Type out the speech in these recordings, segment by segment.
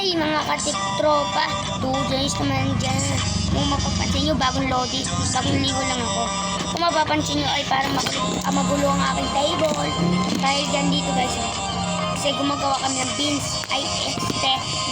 Hi mga katiktropa, 2 days naman dyan. Kung mapapansin nyo, bagong ligo lang ako. Kung mapapansin nyo ay parang magulo ang aking table. Dahil dyan dito guys, kasi gumagawa kami ng beans ay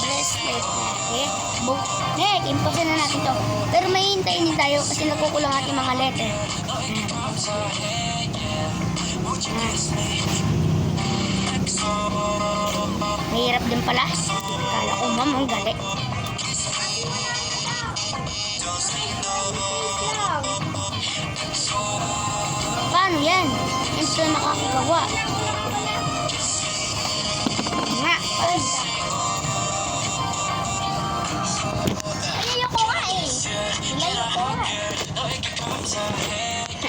bracelet. Okay, impose na natin to. Pero may hintayin din tayo kasi nakukulang ating mga letter. Mahirap din pala. Kala ko ma'am, ang gali. Paano yan? Hindi sila makakagawa. Nga. Layo ko nga eh. Layo ko nga.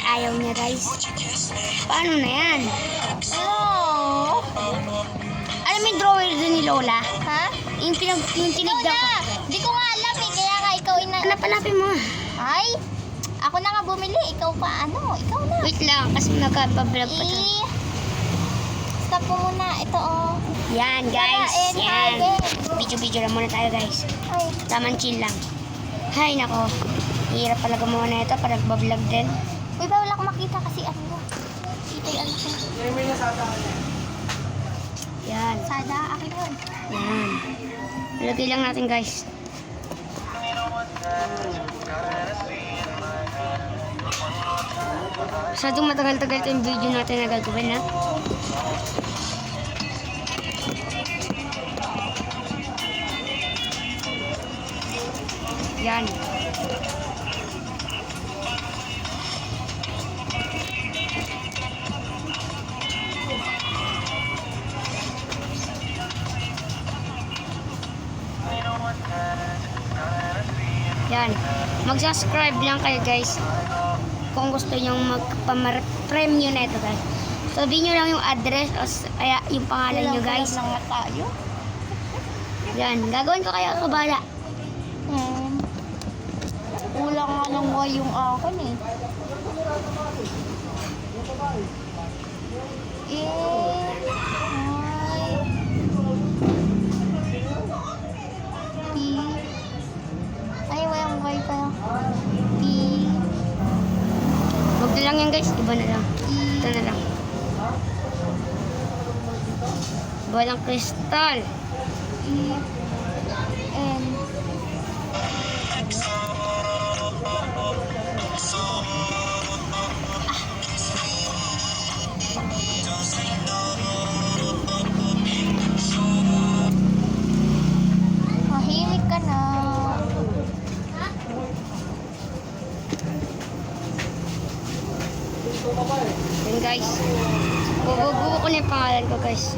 Ayaw niya guys. Paano na yan? Oh. Alam mo yung drawer din ni Lola? Ha? Yung tinignan ko. Di ko nga alam eh. Kaya nga ikaw hanapin mo. Ay, ako na nga bumili. Ikaw pa ano? Ikaw na. Wait lang. Kasi nagpa-vlog pa ito. Stop mo muna. Ito oh. Yan guys. Yan. Video lang muna tayo guys. Ay. Tamang chill lang. Hay nako. Hirap pala gumawa na ito. Para nagbablog din. Uy, bawal ako makita kasi ano. Ito yung ano siya. Yan. Sada, akin yun. Yan. Lagay lang natin guys. Masyadong matagal-tagal ito yung video natin na gagawin ha. Yan. Yan. Mag-subscribe lang kayo guys. Kung gusto nyo magpa-premium na ito guys. Sabihin nyo lang yung address o kaya yung pangalan nyo guys. Yan. Gagawin ko kayo ako bala. Kulang nga lang yung akin eh. Ay, walang wifi. Huwag na lang yan guys, iba na lang. Ito na lang. Walang kristal. Mahimik ka na. Yan guys. Bubuo ko na yung pangalan ko guys.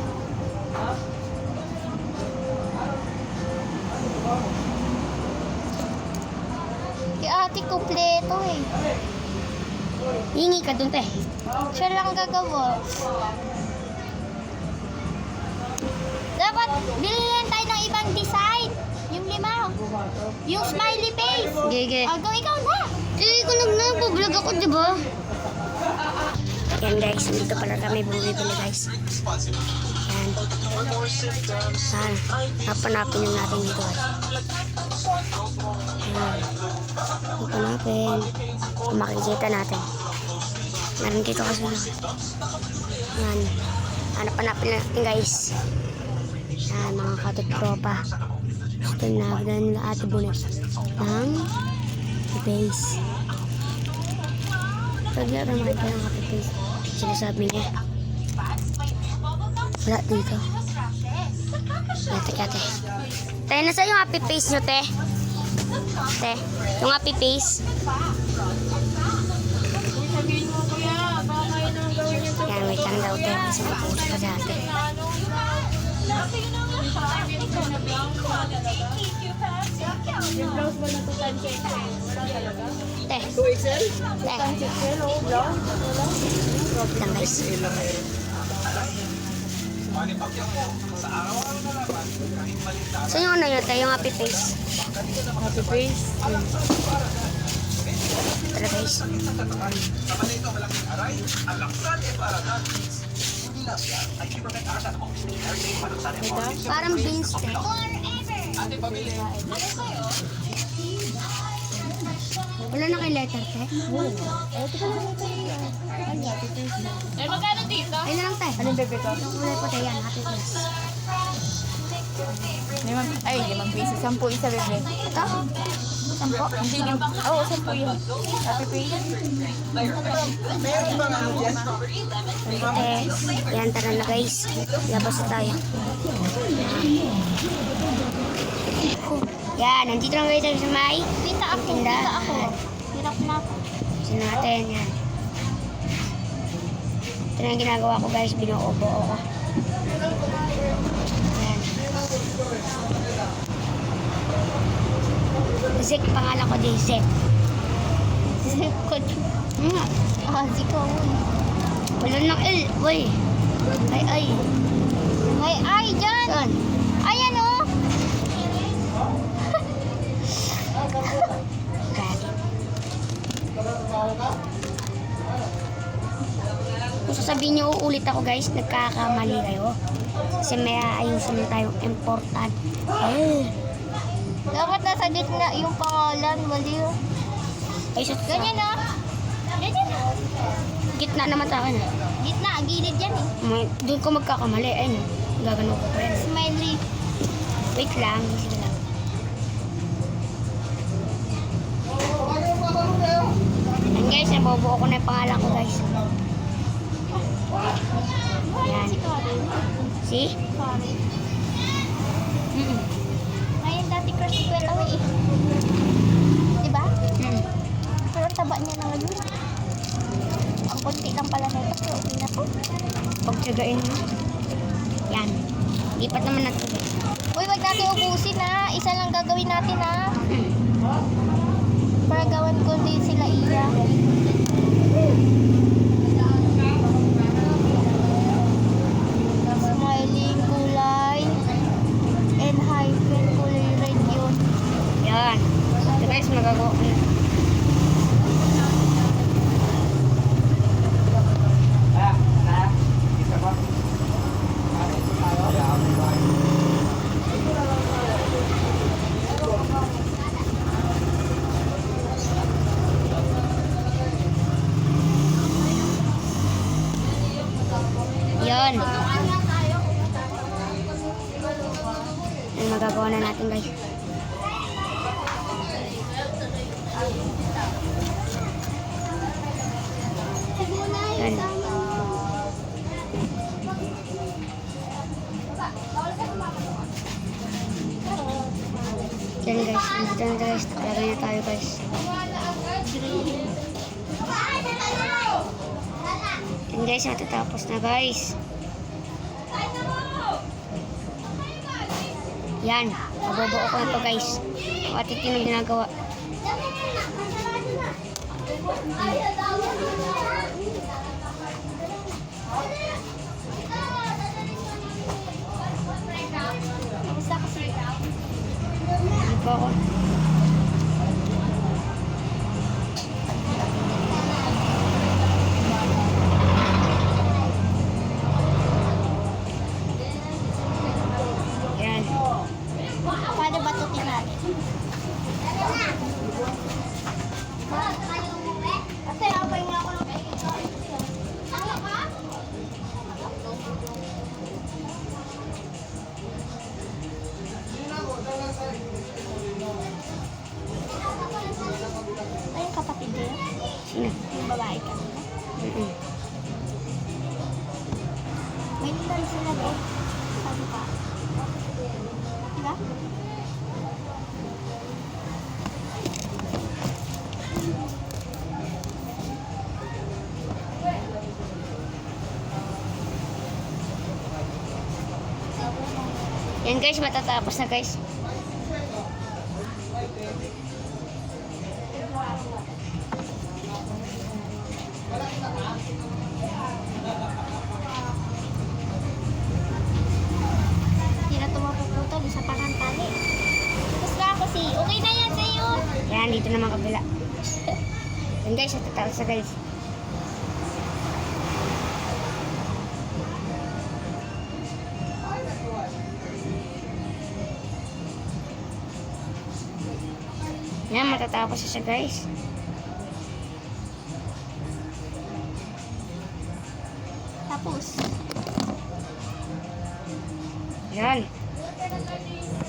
Yung ate kompleto eh. Hingi ka dun te. Siya lang gagawa. Dapat bilhin tayo ng ibang design. Yung 5. Yung smiley face. Gege. Go ikaw na. Ikaw nag-vlog ako diba? Yan guys, dito pala kami bumibili guys. Yan. Yan. Hapanapin yung natin dito guys. Yan. Hapanapin. Kung makikita natin. Meron dito kasi. Yan. Hanap-hanapin natin guys. Yan mga katiktropa. Gusto na nila ate bunet ng base. Paglaro naman tayo ng happy face. Sinasabi niya. Wala dito. Ate. Tayo na sa yung happy face nyo, te. Te, yung happy face. Yan, wait lang daw, te. Kasi mag-post pa dati. Yung blouse mo na 2 cm. Wala talaga. Te. 2XL? Te. 2XL, oh, blouse. Lang guys. So yung ano yun, te, yung happy face. Happy face. Tara guys. Parang beans te. Wala na kay letter, te? Eh, magkano dito? Ayun na lang, te. Anong bebe ko? Yung kulay puti yan, happy face. 5 piso. 10 isa bebe. Ito? 10? Hindi din. Oo, 10 yun. Happy Face. Yan, tara na guys. Labas na tayo. Yan, nandito lang guys sa may tindahan. Hirap na ako. Gusto natin yan. Ito na yung ginagawa ko guys, binuubo ko. Yan. Zik, pangalan ko di Zik. Zip ko. Ziko. Wala ng L, boy. Ay. May ay dyan. Saan? Ayan o. Galit. Kung sasabihin niyo uulit ako guys, nagkakamali kayo. Kasi may aayusin na tayong important. Dapat nasa gitna yung pangalan. Mali o. Ay, sa Ganyan na. Ganyan na. gitna naman sa akin. Gitna. Gilid yan eh. Doon ko magkakamali. Ayun, gagano ko pa yan. Smiley. Wait lang. Sige lang. Ayan guys, nabubuo ko na yung pangalan ko guys. Yan. Si Karen. See? Karen. Mm-mm. Ayun dati crush ni Kuya Tawi eh. Diba? Mm. Pero ang taba niya na ngayon. Ang konti lang pala na ito. Pero okay na to. Pagtsagain mo. Yan. Lipat naman natin. Uy, wag natin ubusin ha. Isa lang gagawin natin ha. Para gawan ko din sila iya. Smiling kulay. And hyphen kulay red yun. Yan. So guys, magagawa ko na. Yan. Yan, magagawa na natin guys. Yan. Yan guys, nandito na guys. Talagay na tayo guys. Yan guys, matatapos na guys. Yan, mabubuo ko ito guys. Pati ito yung ginagawa. Kamusta kasi? Hindi pa ako. Yan. Paano ba ito tinatin? Kasi abay nga ako ng ano ka? Ay, yung kapatid niya? Sino? Yung babae kanina? Mm-mm. May nilang sila eh. Sabi pa. Diba? Yan guys, matatapos na guys. Hindi na ito mapuputol. Isa pa kang tali. Tapos na ako si. Okay na yan sa'yo. Yan, dito naman kabila. Yan guys, matatapos na guys. Yan, matatapos siya guys. Tapos, Yan.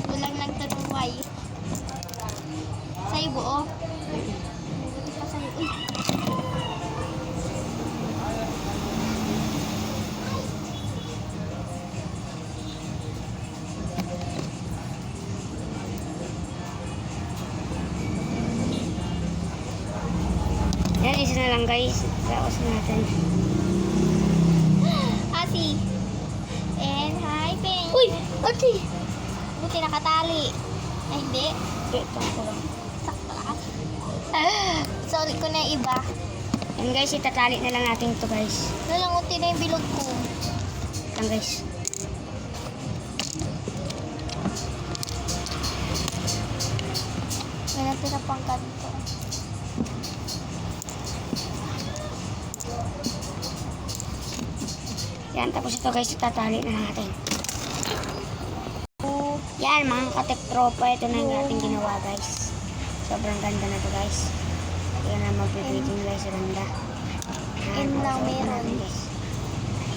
walang nagtanuway. Sa'yo buo. Buti pa sa'yo. Uy! Yan, isa na lang guys. Tapos na natin. Ati. And hi, Peng. Uy! Ate! Buti nakatali. Ay, hindi. Ito ko lang. Sakto lang. Sorry ko na yung iba. Yan guys, itatali na lang natin ito guys. Nalanguti na yung bilog ko. Yan guys. May natira pang kanto. Yan, tapos ito guys, itatali na lang natin. Yan, mga katek tropa, ito na yung ating ginawa guys. Sobrang ganda na to guys. Yan na mag-breathing guys, ganda. Yan, And now suot na meron. natin, guys.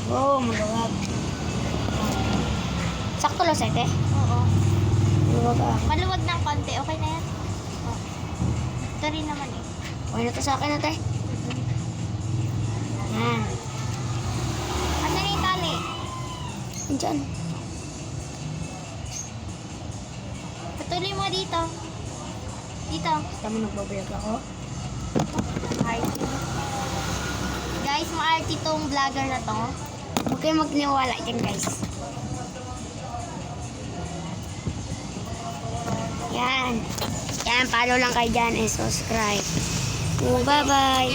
Wow, maluwag. Sakto lang sa ite. Oo. Maluwag ah. Maluwag ng konti. Okay na yan? Oo. Ito rin naman eh. Okay na to sa akin ate. Yan. Ano na yung tali? Andyan. Patuloy mo dito. Dito. Tama nagbablog ako. Arty. Guys, ma-arty tong vlogger na to. Huwag kayong magniwala dyan guys. Yan. Yan, follow lang kayo dyan and subscribe. Bye-bye.